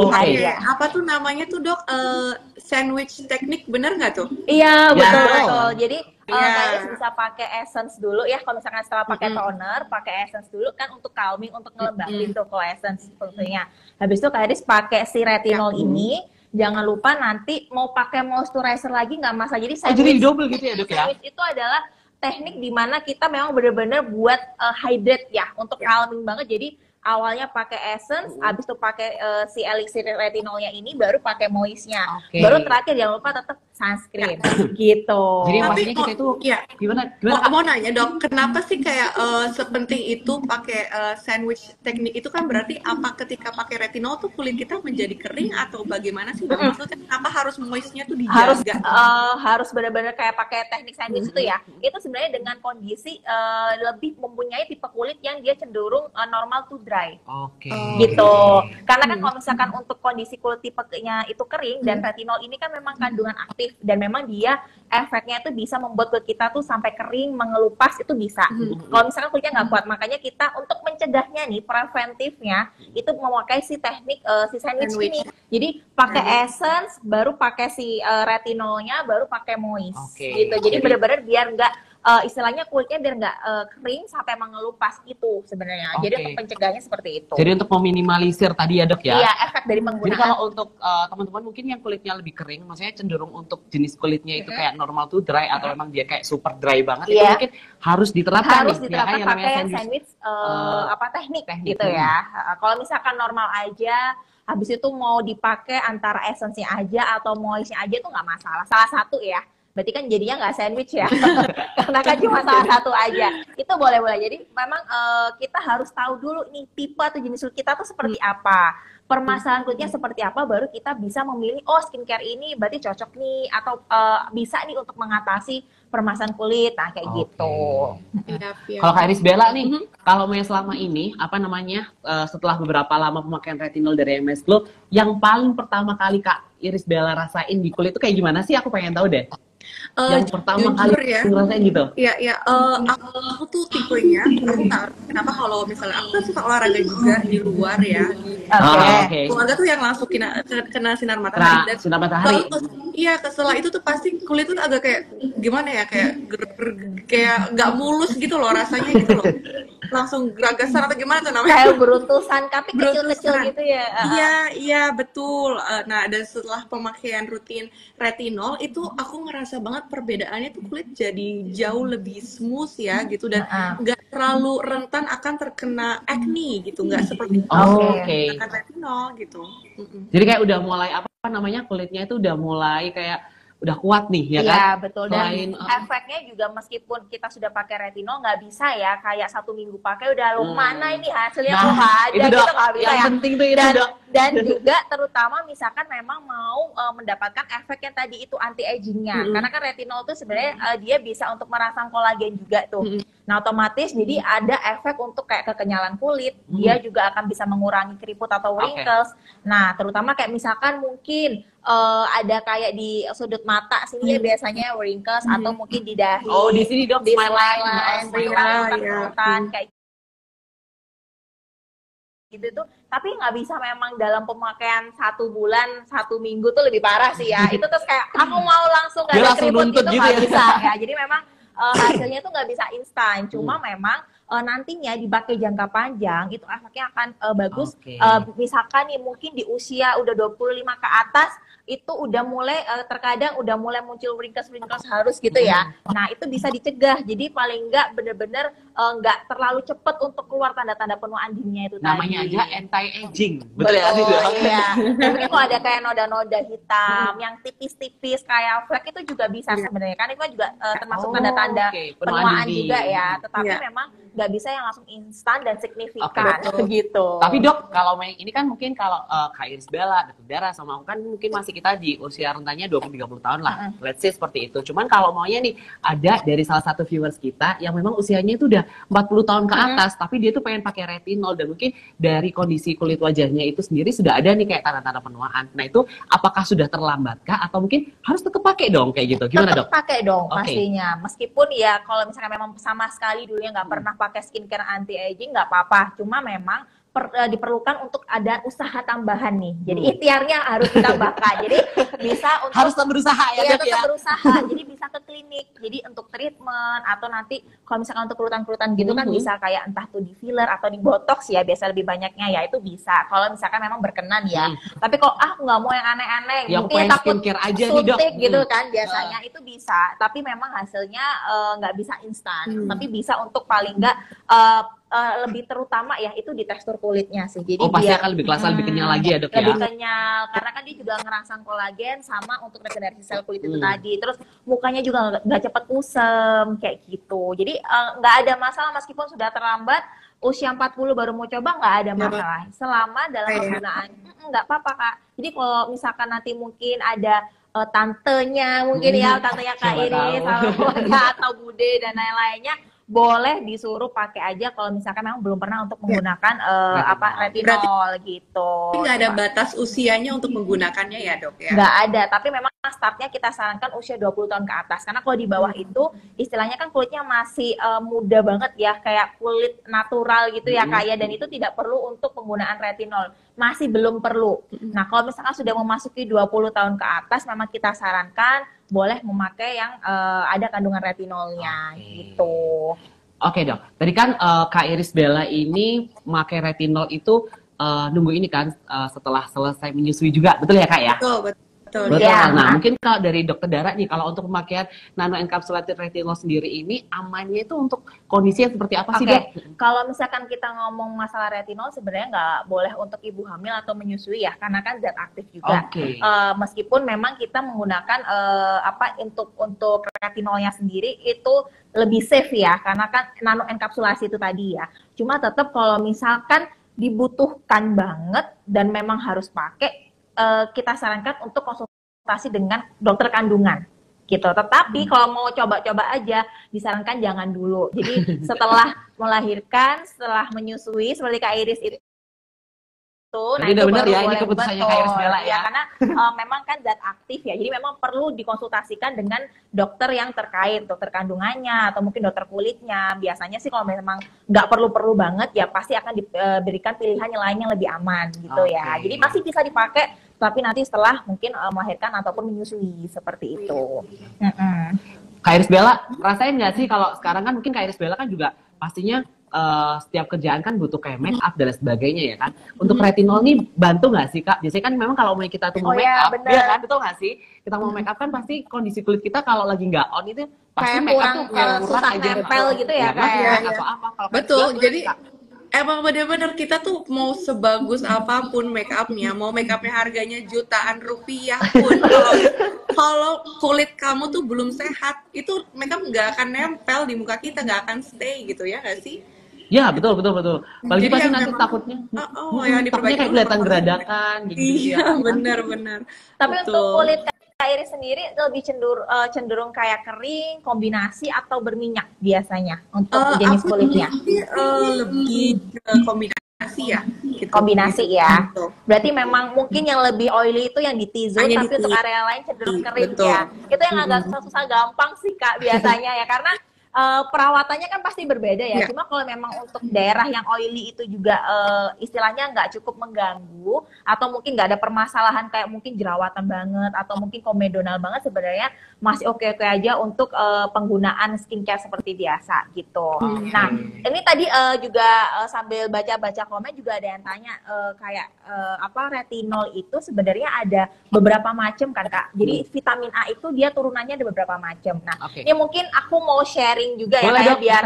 hari Oke. ya. Apa tuh namanya tuh dok? Sandwich teknik bener nggak tuh? Iya, betul Ya. betul. Jadi Iya. guys bisa pakai essence dulu ya. Kalau misalkan setelah pakai toner, pakai essence dulu kan untuk calming, untuk ngelembabin tuh kalau essence tentunya. Habis itu Kak Iris pakai si retinol ini. Jangan lupa nanti mau pakai moisturizer lagi nggak masalah. Jadi Oh, jadi double gitu ya dok ya? sandwich itu adalah teknik di mana kita memang benar-benar buat hydrate ya, untuk calming banget. Jadi awalnya pakai essence, habis itu pakai si elixir retinolnya ini, baru pakai moistnya. Oke. Baru terakhir jangan lupa tetap sunscreen gitu. Jadi Tapi maksudnya kita itu iya. gimana Mau nanya dok, kenapa sih kayak sepenting itu pakai sandwich teknik itu kan berarti apa ketika pakai retinol tuh kulit kita menjadi kering atau bagaimana sih dok? Maksudnya kenapa harus moistnya tuh harus dijaga? harus benar-benar kayak pakai teknik sandwich itu ya. Itu sebenarnya dengan kondisi lebih mempunyai tipe kulit yang dia cenderung normal to dry. Oke. Gitu. Karena kan kalau misalkan untuk kondisi kulit tipenya itu kering dan retinol ini kan memang kandungan aktif dan memang dia efeknya itu bisa membuat kulit kita tuh sampai kering, mengelupas itu bisa. Kalau misalkan kulitnya nggak kuat, makanya kita untuk mencegahnya nih, preventifnya itu memakai si teknik si sandwich ini. Jadi pakai essence, baru pakai si retinolnya, baru pakai moist. Oke. Gitu. Jadi benar-benar biar nggak istilahnya kulitnya biar nggak kering sampai mengelupas itu sebenarnya. Jadi Oke. untuk pencegahnya seperti itu. Jadi untuk meminimalisir tadi ya dok ya? Iya, efek dari Jadi penggunaan. kalau untuk teman-teman mungkin yang kulitnya lebih kering, maksudnya cenderung untuk jenis kulitnya itu kayak normal to dry atau memang dia kayak super dry banget, itu Iya. mungkin harus diterapkan harus nih, diterapkan yang namanya pakai sandwich. sandwich teknik teknik. gitu ya. Kalau misalkan normal aja, habis itu mau dipakai antara essence-nya aja atau moist-nya aja itu nggak masalah. Salah satu ya. Berarti kan jadinya nggak sandwich ya, karena kan cuma salah satu aja. Itu boleh-boleh. Jadi memang kita harus tahu dulu nih tipe atau jenis kulit kita tuh seperti apa. Permasalahan kulitnya seperti apa, baru kita bisa memilih, oh skincare ini berarti cocok nih, atau bisa nih untuk mengatasi permasalahan kulit, nah kayak Oke. gitu. Kalau Kak Iris Bella nih, kalau yang selama ini apa namanya setelah beberapa lama pemakaian retinol dari MS Glow, yang paling pertama kali Kak Iris Bella rasain di kulit itu kayak gimana sih? Aku pengen tahu deh. Yang pertama jujur kali ya. ngerasain gitu. Iya, aku tuh tipenya, aku nggak ngerti kenapa kalau misalnya aku kan suka olahraga juga di luar ya. Oke. Keluarga tuh yang langsung kena sinar matahari. Dan Sinar matahari. iya, setelah itu tuh pasti kulit tuh agak kayak gimana ya, kayak kayak nggak mulus gitu loh rasanya gitu loh. Langsung geragasan atau gimana tuh namanya? Kayak beruntusan, tapi kecil-kecil Beruntusan. gitu ya. Iya betul. Nah, dan setelah pemakaian rutin retinol itu aku ngerasa banget perbedaannya tuh kulit jadi jauh lebih smooth ya gitu, dan nggak terlalu rentan akan terkena acne gitu, nggak seperti Oke. menggunakan retinol gitu. Jadi kayak udah mulai apa namanya kulitnya itu udah mulai kayak udah kuat nih ya kan? Iya betul, dan Selain, efeknya juga meskipun kita sudah pakai retinol nggak bisa ya kayak 1 minggu pakai udah lu mana ini hasilnya kok nggak ada itu gitu, dok, nggak bisa yang ya. penting tuh itu dok. Dan juga terutama misalkan memang mau mendapatkan efek yang tadi itu anti agingnya, karena kan retinol tuh sebenarnya dia bisa untuk merangsang kolagen juga tuh. Nah otomatis jadi ada efek untuk kayak kekenyalan kulit, dia juga akan bisa mengurangi keriput atau wrinkles. Nah terutama kayak misalkan mungkin ada kayak di sudut mata sini ya biasanya wrinkles, atau mungkin di dahi. Oh di sini dok, di smile line. kerutan kayak gitu tuh. Tapi nggak bisa memang dalam pemakaian 1 bulan 1 minggu tuh lebih parah sih ya. Itu terus kayak aku mau langsung nggak Dia ada langsung keriput nuntut gitu gitu nggak ya. bisa ya. Jadi memang hasilnya tuh nggak bisa instan. Cuma memang nantinya dipakai jangka panjang itu efeknya akan bagus. Oke. Misalkan nih mungkin di usia udah 25 ke atas itu udah mulai terkadang udah mulai muncul wrinkles harus gitu ya. Nah itu bisa dicegah. Jadi paling enggak bener-bener nggak terlalu cepet untuk keluar tanda-tanda penuaan dinnya itu Namanya tadi. aja anti-aging. Betul ya sih Betul, dok? iya. Dan mungkin kalau ada kayak noda-noda hitam yang tipis-tipis kayak flek itu juga bisa sebenarnya, kan itu kan juga termasuk tanda-tanda Oke, penuaan dini. juga ya. Tetapi Iya. memang nggak bisa yang langsung instan dan signifikan gitu. Tapi dok, kalau ini kan mungkin kalau Kak Iris Bella, Dr. Dara sama aku kan mungkin masih kita di usia rentannya 20-30 tahun lah. Let's say seperti itu. Cuman kalau maunya nih, ada dari salah satu viewers kita yang memang usianya itu udah 40 tahun ke atas, tapi dia tuh pengen pakai retinol, dan mungkin dari kondisi kulit wajahnya itu sendiri sudah ada nih kayak tanda-tanda penuaan. Nah itu apakah sudah terlambat kah? Atau mungkin harus tetap pakai dong kayak gitu? Gimana Tetap dok? pakai dong Oke. pastinya. Meskipun ya kalau misalnya memang sama sekali dulunya nggak pernah pakai skincare anti aging nggak apa-apa. Cuma memang diperlukan untuk ada usaha tambahan nih. Jadi ikhtiarnya harus ditambahkan. Jadi bisa untuk harus tetap berusaha ya, iya, Dok, tetap ya. berusaha. Jadi bisa ke klinik. Jadi untuk treatment atau nanti kalau misalkan untuk kerutan-kerutan gitu kan bisa kayak entah tuh di filler atau di botox ya, biasa lebih banyaknya ya itu bisa. Kalau misalkan memang berkenan ya. Tapi kalau aku nggak mau yang aneh-aneh, Yang mungkin pengen takut skincare aja nih, Dok. suntik gitu kan biasanya itu bisa. Tapi memang hasilnya nggak bisa instan. Tapi bisa untuk paling nggak lebih terutama ya itu di tekstur kulitnya sih. Jadi Pasti biar akan lebih kelasa, lebih kenyal lagi ya, Dok, ya. lebih kenyal karena kan dia juga ngerangsang kolagen sama untuk regenerasi sel kulit itu tadi. Terus mukanya juga nggak cepet kusam kayak gitu. Jadi nggak ada masalah meskipun sudah terlambat usia 40 baru mau coba nggak ada masalah. Selama dalam penggunaan nggak apa-apa Kak. Jadi kalau misalkan nanti mungkin ada tantenya mungkin ya, tantenya Kak Iris atau Bude dan lain-lainnya boleh disuruh pakai aja kalau misalkan memang belum pernah untuk menggunakan retinol gitu. Nggak ada batas usianya untuk menggunakannya ya Dok ya? Nggak ada, tapi memang startnya kita sarankan usia 20 tahun ke atas. Karena kalau di bawah itu istilahnya kan kulitnya masih muda banget ya, kayak kulit natural gitu ya Kak ya, dan itu tidak perlu untuk penggunaan retinol. Masih belum perlu. Nah kalau misalkan sudah memasuki 20 tahun ke atas, memang kita sarankan boleh memakai yang ada kandungan retinolnya gitu. Oke Dok, tadi kan Kak Iris Bella ini pakai retinol itu nunggu ini kan setelah selesai menyusui juga, betul ya Kak ya? Betul. Ya. Nah, mungkin kalau dari Dokter Dara nih, kalau untuk pemakaian nano encapsulated retinol sendiri ini amannya itu untuk kondisi yang seperti apa sih Dok? Kalau misalkan kita ngomong masalah retinol sebenarnya nggak boleh untuk ibu hamil atau menyusui ya, karena kan zat aktif juga. Meskipun memang kita menggunakan untuk retinolnya sendiri itu lebih safe ya, karena kan nano enkapsulasi itu tadi ya. Cuma tetap kalau misalkan dibutuhkan banget dan memang harus pakai, kita sarankan untuk konsultasi dengan dokter kandungan gitu. Tetapi kalau mau coba-coba aja disarankan jangan dulu. Jadi setelah melahirkan, setelah menyusui seperti Kak Iris itu, nah itu benar ya, boleh, ini keputusannya Kak Iris Bella ya. Karena memang kan zat aktif ya, jadi memang perlu dikonsultasikan dengan dokter yang terkait, dokter kandungannya atau mungkin dokter kulitnya. Biasanya sih kalau memang nggak perlu-perlu banget ya pasti akan diberikan pilihan yang lain yang lebih aman gitu ya. Jadi masih bisa dipakai, tapi nanti setelah mungkin melahirkan ataupun menyusui seperti itu. Kak Iris Bella, rasain nggak sih kalau sekarang kan mungkin Kak Iris Bella kan juga pastinya setiap kerjaan kan butuh kayak make up dan sebagainya ya kan. Untuk retinol nih bantu nggak sih Kak? Biasanya kan memang kalau kita tuh mau make up, ya kan, betul nggak sih? Kita mau make up kan pasti kondisi kulit kita kalau lagi nggak on itu pasti kayak make up tuh kurang aja nempel gitu ya kayak atau apa. Kalau betul, jadi emang bener-bener kita tuh mau sebagus apapun make upnya, mau make upnya harganya jutaan rupiah pun, kalau kulit kamu tuh belum sehat, itu make up nggak akan nempel di muka kita, nggak akan stay gitu ya nggak sih? Ya betul. Bagi pasti nanti takutnya, yang takutnya kayak kelihatan geradakan gitu. Iya benar. Tapi untuk kulit Kak Iris sendiri lebih cenderung kayak kering, kombinasi atau berminyak biasanya untuk jenis kulitnya? Lebih kombinasi ya. Gitu. Kombinasi ya. Betul. Berarti memang mungkin yang lebih oily itu yang di T-zone, tapi untuk area lain cenderung kering ya. Itu yang agak susah gampang sih Kak biasanya ya, karena perawatannya kan pasti berbeda ya. Cuma kalau memang untuk daerah yang oily itu juga istilahnya nggak cukup mengganggu atau mungkin nggak ada permasalahan kayak mungkin jerawatan banget atau mungkin komedonal banget, sebenarnya masih oke-oke aja untuk penggunaan skincare seperti biasa gitu. Nah ini tadi juga sambil baca-baca komen juga ada yang tanya kayak retinol itu sebenarnya ada beberapa macam kan Kak. Jadi vitamin A itu dia turunannya ada beberapa macam. Nah ini mungkin aku mau sharing juga ya kayak biar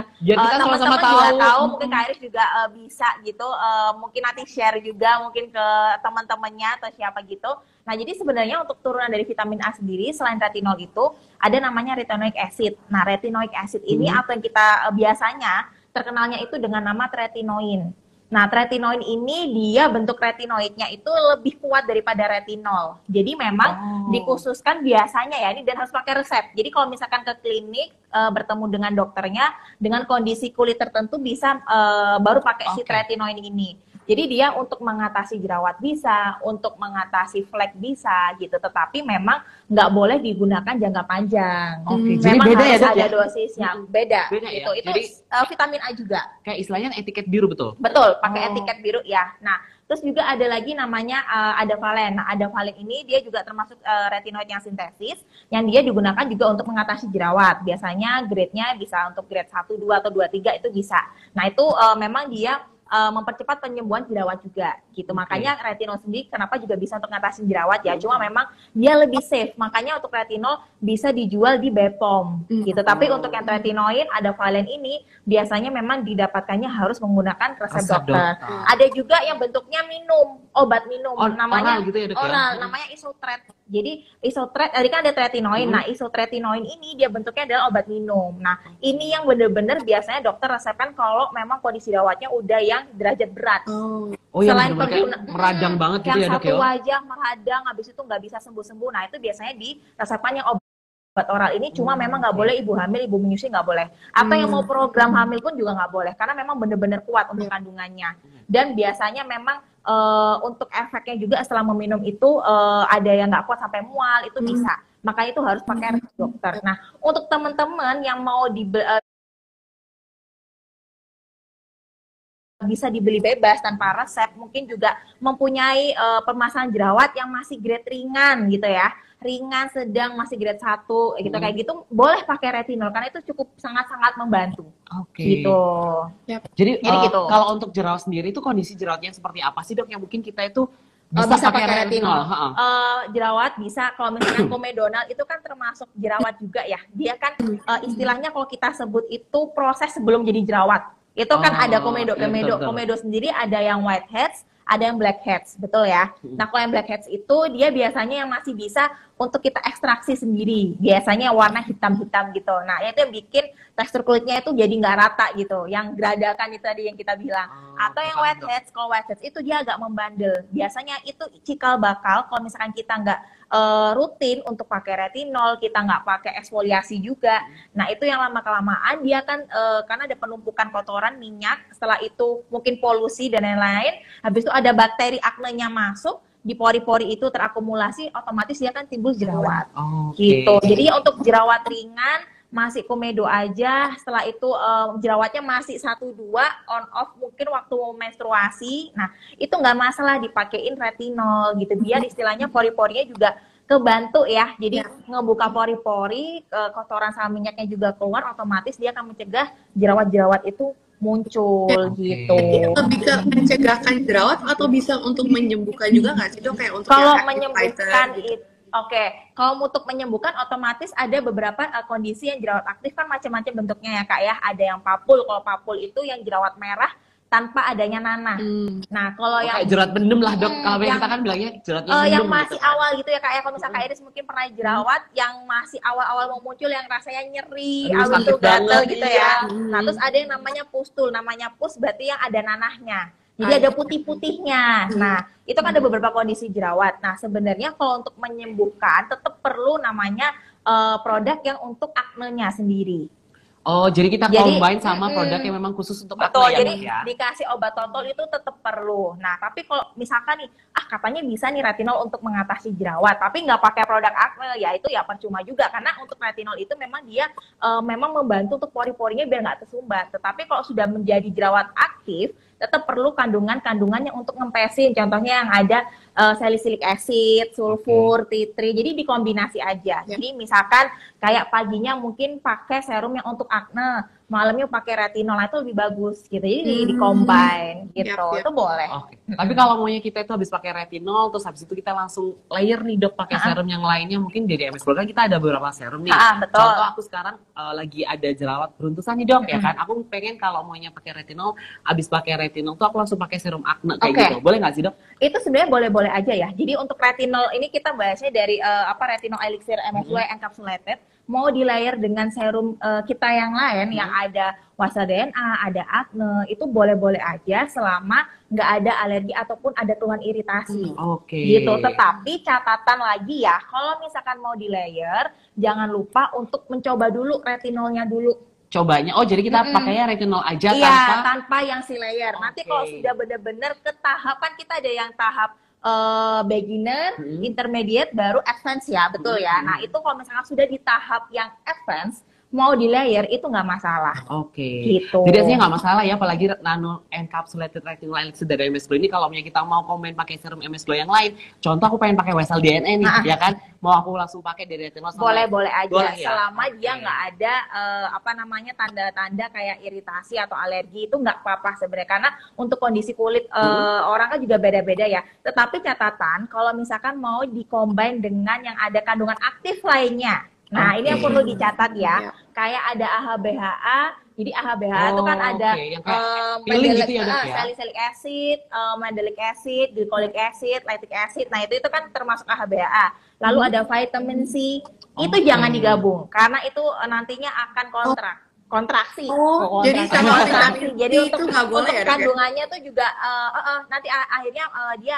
teman-teman juga tahu, mungkin Kak Iris juga bisa gitu, mungkin nanti share juga mungkin ke teman-temannya atau siapa gitu. Nah jadi sebenarnya untuk turunan dari vitamin A sendiri selain retinol itu ada namanya retinoic acid. Nah retinoic acid ini atau yang kita biasanya terkenalnya itu dengan nama tretinoin. Nah, tretinoin ini dia bentuk retinoidnya itu lebih kuat daripada retinol. Jadi memang dikhususkan biasanya ya ini dan harus pakai resep. Jadi kalau misalkan ke klinik bertemu dengan dokternya dengan kondisi kulit tertentu bisa baru pakai si tretinoin ini. Jadi dia untuk mengatasi jerawat bisa, untuk mengatasi flek bisa gitu. Tetapi memang nggak boleh digunakan jangka panjang. Jadi Memang beda ya, harus Dok, ada ya? dosisnya. Beda Beda gitu. ya? Itu Jadi vitamin A juga. kayak istilahnya etiket biru, betul? Betul, pakai etiket biru ya. Nah, terus juga ada lagi namanya Adavalen. Nah, Adavalen ini dia juga termasuk retinoid yang sintesis, yang dia digunakan juga untuk mengatasi jerawat. Biasanya grade-nya bisa untuk grade 1, 2, atau 2, 3 itu bisa. Nah, itu memang dia mempercepat penyembuhan jerawat juga gitu. Makanya retinol sendiri kenapa juga bisa untuk ngatasin jerawat ya. Cuma memang dia lebih safe. Makanya untuk retinol bisa dijual di BPOM gitu. Tapi untuk yang retinoid Adavalen ini biasanya memang didapatkannya harus menggunakan resep dokter. Ada juga yang bentuknya obat minum namanya oral gitu ya, Dok, oral, namanya Isotret. Jadi Isotret tadi kan ada tretinoin. Nah, Isotretinoin ini dia bentuknya adalah obat minum. Nah, ini yang benar-benar biasanya dokter resepkan kalau memang kondisi jerawatnya udah yang derajat berat. Selain meradang banget gitu yang ya, Dok, satu wajah meradang, habis itu nggak bisa sembuh-sembuh. Nah, itu biasanya di resepkan yang obat oral ini. Cuma memang nggak boleh ibu hamil, ibu menyusui nggak boleh. Atau yang mau program hamil pun juga nggak boleh. Karena memang benar-benar kuat untuk kandungannya. Dan biasanya memang untuk efeknya juga setelah meminum itu ada yang nggak kuat sampai mual, itu bisa. Makanya itu harus pakai resep dokter. Nah, untuk teman-teman yang mau bisa dibeli bebas tanpa resep, mungkin juga mempunyai permasalahan jerawat yang masih grade ringan gitu ya, ringan, sedang, masih grade 1 gitu, kayak gitu boleh pakai retinol karena itu cukup sangat-sangat membantu. Gitu. Jadi gitu. Kalau untuk jerawat sendiri itu kondisi jerawatnya seperti apa sih, Dok, yang mungkin kita itu bisa pakai retinol? Jerawat bisa, kalau misalnya komedonal itu kan termasuk jerawat juga ya. Dia kan istilahnya kalau kita sebut itu proses sebelum jadi jerawat. Itu kan ada komedo sendiri ada yang whiteheads, ada yang blackheads, betul ya. Nah, kalau yang blackheads itu dia biasanya yang masih bisa untuk kita ekstraksi sendiri. Biasanya warna hitam-hitam gitu. Nah, itu yang bikin tekstur kulitnya itu jadi nggak rata gitu. Yang geradakan itu tadi yang kita bilang. Atau yang whiteheads, kalau whiteheads itu dia agak membandel. Biasanya itu cikal bakal kalau misalkan kita nggak rutin untuk pakai retinol, kita nggak pakai eksfoliasi juga. Nah, itu yang lama-kelamaan dia kan karena ada penumpukan kotoran, minyak, setelah itu mungkin polusi dan lain-lain. Habis itu ada bakteri aknenya masuk, di pori-pori itu terakumulasi, otomatis dia kan timbul jerawat. Gitu. Jadi untuk jerawat ringan masih komedo aja, setelah itu jerawatnya masih 1-2 on off mungkin waktu menstruasi. Nah, itu nggak masalah dipakein retinol gitu, biar istilahnya pori-porinya juga kebantu ya. Jadi ngebuka pori-pori, kotoran sama minyaknya juga keluar, otomatis dia akan mencegah jerawat-jerawat itu muncul gitu. Lebih ke mencegahkan jerawat atau bisa untuk menyembuhkan juga nggak sih, Dok? Kayak untuk kalau menyembuhkan itu kalau untuk menyembuhkan otomatis ada beberapa kondisi yang jerawat aktif kan macam-macam bentuknya ya Kak ya. Ada yang papul, kalau papul itu yang jerawat merah tanpa adanya nanah. Nah, kalau yang jerawat bendem lah, Dok. Kalau yang kita kan bilangnya jerawatnya bendem yang masih gitu, awal gitu ya Kak ya. Kalau misalnya Kak Iris mungkin pernah jerawat yang masih awal-awal mau muncul yang rasanya nyeri, awal itu gatel gitu ya. Nah, terus ada yang namanya pustul. Namanya pus berarti yang ada nanahnya. Jadi ada putih-putihnya. Nah, itu kan ada beberapa kondisi jerawat. Nah, sebenarnya kalau untuk menyembuhkan tetap perlu namanya produk yang untuk aknenya sendiri. Jadi kita combine sama produk yang memang khusus untuk akne ya, jadi dikasih obat total itu tetap perlu. Nah, tapi kalau misalkan nih, katanya bisa nih retinol untuk mengatasi jerawat, tapi nggak pakai produk akne, ya itu ya percuma juga. Karena untuk retinol itu memang dia memang membantu untuk pori-porinya biar nggak tersumbat. Tetapi kalau sudah menjadi jerawat aktif, tetap perlu kandungan-kandungan yang untuk ngempesin. Contohnya yang ada salicylic acid, sulfur, tea tree. Jadi dikombinasi aja. Jadi misalkan kayak paginya mungkin pakai serum yang untuk akne, malamnya pakai retinol, itu lebih bagus gitu. Jadi di-combine gitu. Itu boleh. Tapi kalau maunya kita itu habis pakai retinol, terus habis itu kita langsung layer nih, Dok, pakai serum yang lainnya. Mungkin dari MS Pro kan kita ada beberapa serum nih. Betul. Contoh aku sekarang lagi ada jerawat beruntusan nih, Dok, ya kan. Aku pengen kalau maunya pakai retinol, habis pakai retinol tuh aku langsung pakai serum akne kayak gitu. Boleh nggak sih, Dok? Itu sebenarnya boleh-boleh aja ya. Jadi untuk retinol ini kita bahasnya dari retinol elixir MSY encapsulated, mau di layer dengan serum kita yang lain yang ada wasa DNA, ada akne, itu boleh-boleh aja selama nggak ada alergi ataupun ada keluhan iritasi. Gitu. Tetapi catatan lagi ya, kalau misalkan mau di layer, jangan lupa untuk mencoba dulu retinolnya dulu. cobanya. Oh, jadi kita pakainya retinol aja Iya, tanpa yang si layer. Nanti Oke. kalau sudah benar-benar ke tahapan, kita ada yang tahap beginner, intermediate, baru advance ya, betul ya. Nah itu kalau misalkan sudah di tahap yang advance, mau di layer itu nggak masalah. Oke. Gitu. Jadi aslinya nggak masalah ya, apalagi nano encapsulated retinol elixir dari MS Glow ini. Kalau misalnya kita mau komen pakai serum MS Glow yang lain, contoh aku pengen pakai Wesel DNA nih, ya kan? Mau aku langsung pakai dari retinol sama Boleh aja, boleh, ya? selama dia nggak ada apa namanya tanda-tanda kayak iritasi atau alergi, itu nggak apa-apa sebenarnya. Karena untuk kondisi kulit orang kan juga beda-beda ya. Tetapi catatan kalau misalkan mau dikombin dengan yang ada kandungan aktif lainnya. Nah, ini yang perlu dicatat ya. Kayak ada AHBHA. Jadi AHBHA itu kan ada yang peeling gitu ya, Dok, ya? salicylic acid, mandelic acid, glycolic acid, lactic acid. Nah, itu kan termasuk AHBHA. Lalu ada vitamin C. Itu jangan digabung karena itu nantinya akan kontraksi. Jadi sama vitamin Jadi C untuk itu nggak boleh ya, Dok, ya? kandungannya tuh juga nanti akhirnya dia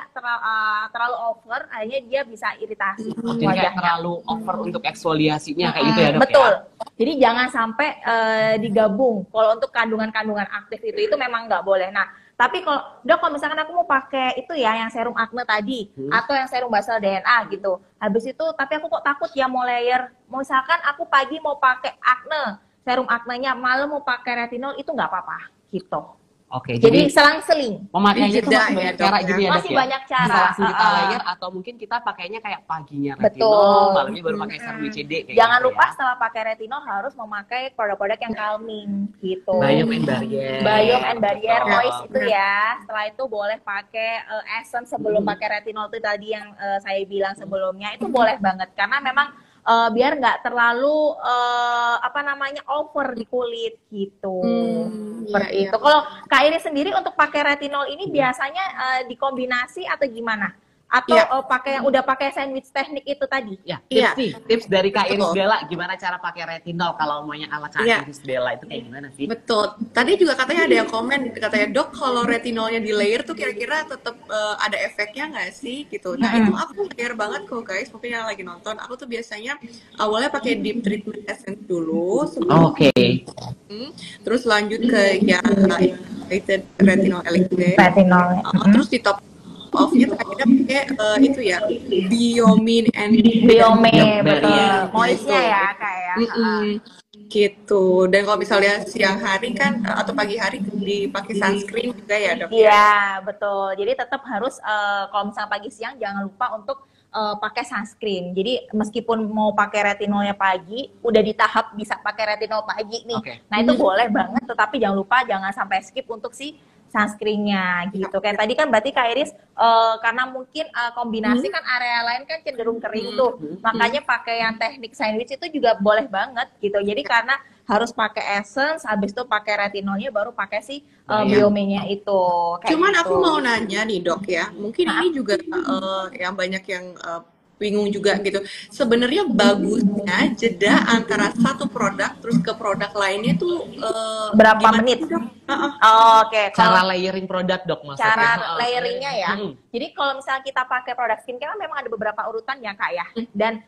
terlalu over, akhirnya dia bisa iritasi Jadi kayak terlalu over untuk eksfoliasinya kayak gitu ya, Dok? Betul. Ya? Jadi jangan sampai digabung. Kalau untuk kandungan-kandungan aktif itu memang nggak boleh. Nah, tapi kalau misalkan aku mau pakai itu ya yang serum acne tadi atau yang serum basal DNA gitu. Habis itu tapi aku kok takut ya mau layer. Misalkan aku pagi mau pakai acne, serum acne-nya, malam mau pakai retinol, itu nggak apa-apa gitu. Oke, Jadi selang-seling. pemakaiannya itu masih ya, banyak Dok, cara ya? gitu ya, Dok, Masih ya? banyak cara. Bisa langsung kita layer atau mungkin kita pakainya kayak paginya retinol, Betul. malamnya baru pakai serum WCD kayak Jangan gitu, lupa ya? setelah pakai retinol harus memakai produk-produk yang calming gitu. Biome and Barrier. Biome and Barrier Betul. Moist itu ya. Setelah itu boleh pakai essence sebelum pakai retinol itu tadi yang saya bilang sebelumnya. Itu boleh banget karena memang biar nggak terlalu over di kulit gitu. Seperti itu. Kalau Kak Iris sendiri untuk pakai retinol ini biasanya dikombinasi atau gimana? Atau pakai yang udah pakai sandwich teknik itu tadi? Ya, tips dari Kak Iris Bella gimana cara pakai retinol kalau maunya ala Kak Iris Bella itu kayak gimana sih? Betul. Tadi juga katanya ada yang komen katanya, Dok, kalau retinolnya di layer tuh kira-kira tetap ada efeknya nggak sih gitu. Nah, itu aku care banget kok guys, mungkin yang lagi nonton. Aku tuh biasanya awalnya pakai deep treatment essence dulu sebelum terus lanjut ke yang retinol elixir. Terus di top off-nya terakhirnya pakai itu ya Biome betul, moistnya ya Kak ya. Gitu. Dan kalau misalnya siang hari kan atau pagi hari dipakai sunscreen juga ya, Dok? Iya, betul. Jadi tetap harus kalau misalnya pagi siang jangan lupa untuk pakai sunscreen. Jadi meskipun mau pakai retinolnya pagi, udah di tahap bisa pakai retinol pagi nih. Nah, itu boleh banget, tetapi jangan lupa jangan sampai skip untuk si sunscreen-nya gitu. Kayak tadi kan berarti Kak Iris karena mungkin kombinasi kan area lain kan cenderung kering tuh. Makanya pakai yang teknik sandwich itu juga boleh banget gitu. Jadi karena harus pakai essence, habis itu pakai retinolnya baru pakai si biomenya itu. Cuman aku mau nanya nih, Dok ya. Mungkin ini juga yang banyak yang bingung juga gitu. Sebenarnya bagusnya jeda antara satu produk terus ke produk lainnya tuh berapa menit? Oke. Cara layering produk, Dok, maksudnya. Cara layeringnya ya. Jadi kalau misalnya kita pakai produk skincare memang ada beberapa urutan ya Kak ya. Dan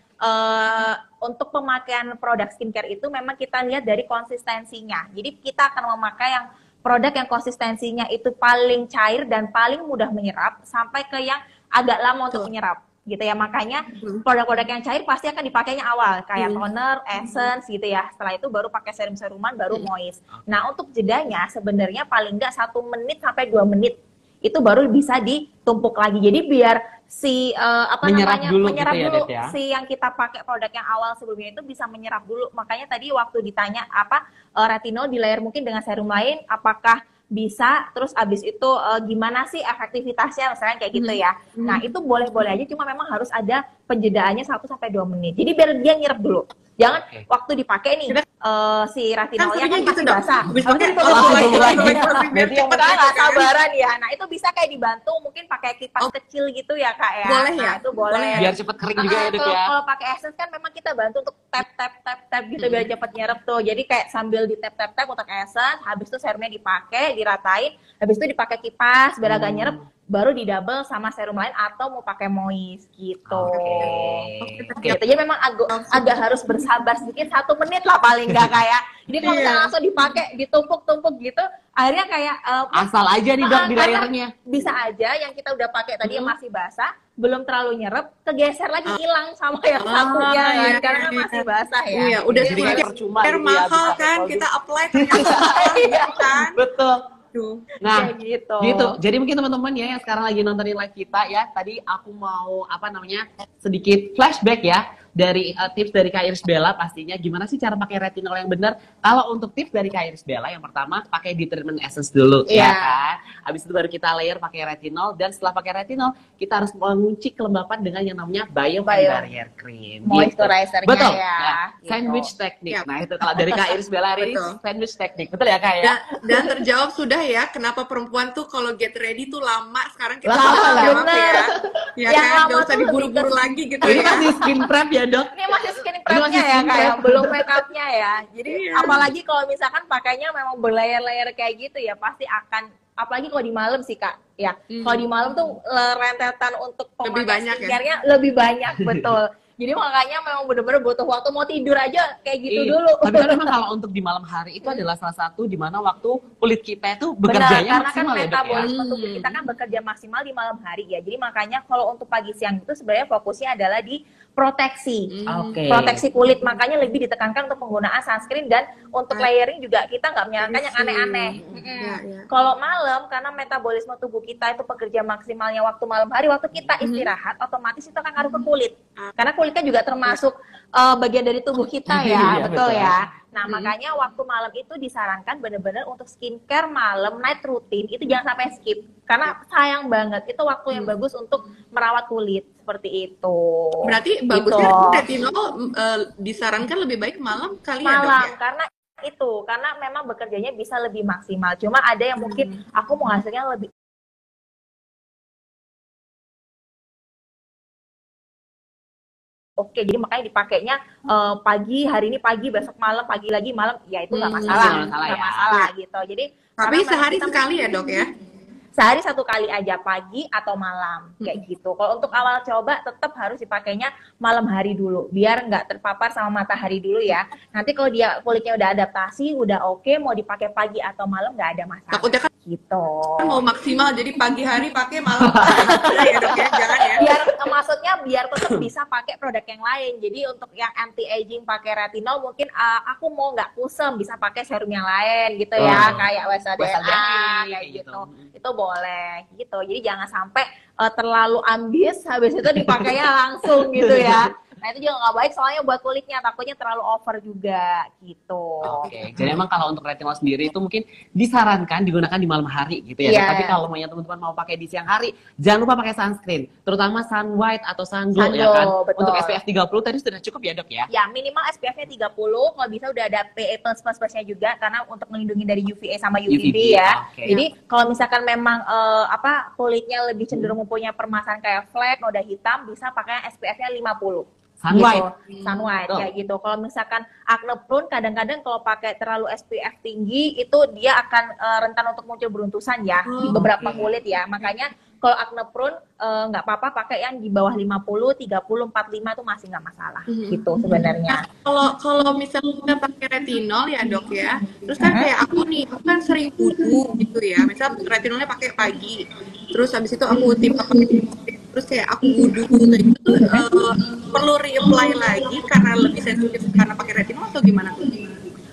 untuk pemakaian produk skincare itu memang kita lihat dari konsistensinya. Jadi kita akan memakai yang produk yang konsistensinya itu paling cair dan paling mudah menyerap sampai ke yang agak lama untuk menyerap gitu ya. Makanya produk-produk yang cair pasti akan dipakainya awal kayak toner, essence gitu ya. Setelah itu baru pakai serum-seruman, baru moist. Nah, untuk jedanya sebenarnya paling nggak 1 menit sampai 2 menit itu baru bisa ditumpuk lagi. Jadi biar si menyerap dulu si yang kita pakai produk yang awal sebelumnya itu bisa menyerap dulu. Makanya tadi waktu ditanya retinol di layer mungkin dengan serum lain apakah bisa, terus abis itu gimana sih efektivitasnya misalnya kayak gitu ya. Nah, itu boleh-boleh aja, cuma memang harus ada penjedaannya 1 sampai 2 menit. Jadi biar dia nyerap dulu. Jangan waktu dipakai nih si retinolnya kan masih basah. Berarti yang nggak sabaran ya. Nah, itu bisa kayak dibantu mungkin pakai kipas kecil gitu ya Kak ya. Boleh ya? Itu boleh. Biar cepet kering juga ya, Dok ya. Kalau pakai essence kan memang kita bantu untuk tap gitu biar cepet nyerap tuh. Jadi kayak sambil di tap untuk essence, habis itu serumnya dipakai, diratain, habis itu dipakai kipas biar agak nyerap. baru di double sama serum lain atau mau pakai moist gitu. Oke. Gitu. Jadi memang agak harus bersabar sedikit, 1 menit lah paling nggak kayak. Jadi kalau misalnya langsung dipakai ditumpuk-tumpuk gitu, akhirnya kayak asal aja nih dok di layernya. Bisa aja yang kita udah pakai tadi yang masih basah, belum terlalu nyerep, kegeser lagi hilang sama yang satunya kan, karena kan masih basah ya. Iya, udah jadi kayak percuma gitu ya, mahal kan kita apply kan. Betul. Nah, gitu. Jadi mungkin teman-teman ya yang sekarang lagi nontonin live kita ya, tadi aku mau sedikit flashback ya dari tips dari Kak Iris Bella pastinya gimana sih cara pakai retinol yang benar. Kalau untuk tips dari Kak Iris Bella yang pertama pakai di treatment essence dulu ya kan. Habis itu baru kita layer pakai retinol dan setelah pakai retinol kita harus mengunci kelembapan dengan yang namanya Bio Barrier Cream. Moisturizer-nya betul. ya. Gitu. Sandwich technique. Nah, itu kalau dari Kak Iris Bella hari ini sandwich technique. Betul ya Kak ya? Dan terjawab sudah ya kenapa perempuan tuh kalau get ready tuh lama. Sekarang kita lama ya. Ya kan, gak usah diburu-buru lagi gitu ini ya. masih skin prep ya dok? Ini masih skin prep-nya ya kayak belum make up-nya ya. Jadi apalagi kalau misalkan pakainya memang berlayer-layer kayak gitu ya pasti akan, apalagi kalau di malam sih Kak ya. Kalau di malam tuh rentetan untuk pemakaian skincare-nya lebih banyak betul. Jadi makanya memang bener-bener butuh waktu, mau tidur aja kayak gitu dulu. Tapi kan memang kalau untuk di malam hari itu adalah salah satu di mana waktu kulit kita itu bekerjanya maksimal ya dok ya. Karena kan metabolisme tubuh kita kan bekerja maksimal di malam hari ya. Jadi makanya kalau untuk pagi siang itu sebenarnya fokusnya adalah di proteksi. Proteksi kulit, makanya lebih ditekankan untuk penggunaan sunscreen dan untuk layering juga kita nggak menyarankan yang aneh-aneh. Kalau malam karena metabolisme tubuh kita itu bekerja maksimalnya waktu malam hari, waktu kita istirahat otomatis itu akan ngaruh ke kulit. Karena kulitnya juga termasuk bagian dari tubuh kita ya, betul ya. Nah, makanya waktu malam itu disarankan benar-benar untuk skincare malam, night routine, itu jangan sampai skip. Karena sayang banget, itu waktu yang bagus untuk merawat kulit, seperti itu. Berarti bagusnya retinol disarankan lebih baik malam kali ya dok ya? Karena karena memang bekerjanya bisa lebih maksimal. Cuma ada yang mungkin aku mau hasilnya lebih jadi makanya dipakainya pagi, hari ini pagi, besok malam, pagi lagi malam, ya itu nggak masalah gitu. Jadi tapi sehari sekali ya dok ya? Sehari 1 kali aja, pagi atau malam kayak gitu. Kalau untuk awal coba tetap harus dipakainya malam hari dulu, biar nggak terpapar sama matahari dulu ya. Nanti kalau dia kulitnya udah adaptasi, udah oke, mau dipakai pagi atau malam nggak ada masalah. Takutnya kan gitu. Mau maksimal jadi pagi hari pakai malam ya dok ya, jangan ya. Maksudnya biar tetap bisa pakai produk yang lain. Jadi untuk yang anti aging pakai retinol mungkin aku mau nggak kusem bisa pakai serum yang lain gitu ya, kayak WSDA kayak gitu. Itu boleh gitu. Jadi jangan sampai terlalu ambis habis itu dipakainya langsung gitu ya. Nah itu juga nggak baik soalnya buat kulitnya, takutnya terlalu over juga gitu. Oke, jadi emang kalau untuk retinol sendiri itu mungkin disarankan digunakan di malam hari gitu ya. Tapi kalau mau teman-teman mau pakai di siang hari, jangan lupa pakai sunscreen, terutama sun white atau sun glow ya kan. Betul. Untuk SPF 30 tadi sudah cukup ya dok ya? Ya minimal SPF-nya 30, kalau bisa udah ada PA++++ +++-nya juga karena untuk melindungi dari UVA sama UVB ya. Jadi kalau misalkan memang kulitnya lebih cenderung mempunyai permasalahan kayak flek, noda hitam, bisa pakai SPF-nya 50. Sun white, kayak gitu. Kalau misalkan acne prone, kadang-kadang kalau pakai terlalu SPF tinggi itu dia akan rentan untuk muncul beruntusan ya di beberapa kulit ya. Makanya kalau acne prone nggak apa-apa pakai yang di bawah 50, 30, 45 tuh masih nggak masalah gitu sebenarnya. Kalau misalnya kita pakai retinol ya dok ya, terus kan kayak aku kan sering wudu gitu ya. Misal retinolnya pakai pagi, terus habis itu aku terus kayak aku wudu gitu, perlu reapply lagi karena lebih sensitif karena pakai retinol atau gimana tuh?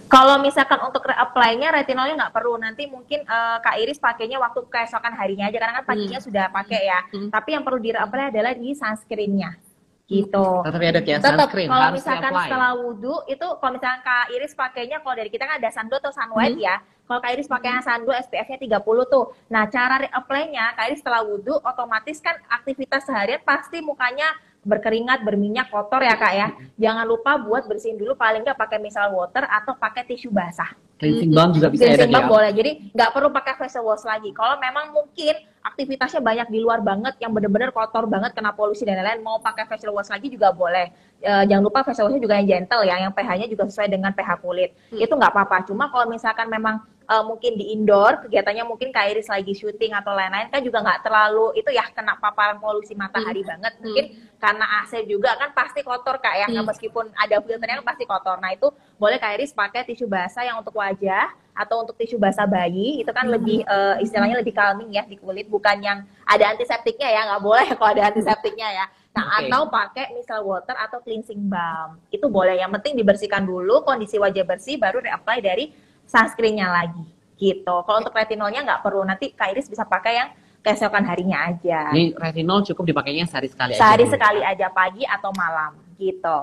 Kalau misalkan untuk reapply-nya retinolnya nggak perlu, nanti mungkin Kak Iris pakainya waktu keesokan harinya aja karena kan paginya sudah pakai ya. Tapi yang perlu di-reapply adalah di sunscreen-nya. Gitu. Tetap ya dok ya, sunscreen kalau misalkan setelah wudhu itu kalau misalkan Kak Iris pakainya, kalau dari kita kan ada sun glow atau sun white ya. Kalau Kak Iris pakai yang sun glow SPF-nya 30 tuh. Nah, cara reapply-nya Kak Iris setelah wudhu otomatis kan aktivitas seharian pasti mukanya berkeringat, berminyak, kotor ya Kak ya. Jangan lupa buat bersihin dulu, paling nggak pakai micellar water atau pakai tisu basah. Cleansing balm juga bisa ya dok ya? Boleh, jadi nggak perlu pakai facial wash lagi. Kalau memang mungkin aktivitasnya banyak di luar banget, yang bener-bener kotor banget, kena polusi dan lain-lain, mau pakai facial wash lagi juga boleh. Jangan lupa facial washnya juga yang gentle ya, yang pH-nya juga sesuai dengan pH kulit. Itu nggak apa-apa. Cuma kalau misalkan memang mungkin di indoor, kegiatannya mungkin Kak Iris lagi syuting atau lain-lain, kan juga nggak terlalu itu ya kena paparan polusi matahari banget. Mungkin karena AC juga kan pasti kotor Kak ya, meskipun ada filternya kan pasti kotor. Nah itu boleh Kak Iris pakai tisu basah yang untuk wajah atau untuk tisu basah bayi, itu kan lebih istilahnya lebih calming ya di kulit, bukan yang ada antiseptiknya ya, nggak boleh kalau ada antiseptiknya ya. Nah, atau pakai micellar water atau cleansing balm. Itu boleh, yang penting dibersihkan dulu, kondisi wajah bersih, baru reapply dari sunscreen-nya lagi. Gitu. Kalau untuk retinolnya nggak perlu, nanti Kak Iris bisa pakai yang keesokan harinya aja. Jadi retinol cukup dipakainya sehari sekali aja. Sehari sekali aja, pagi atau malam. Gitu.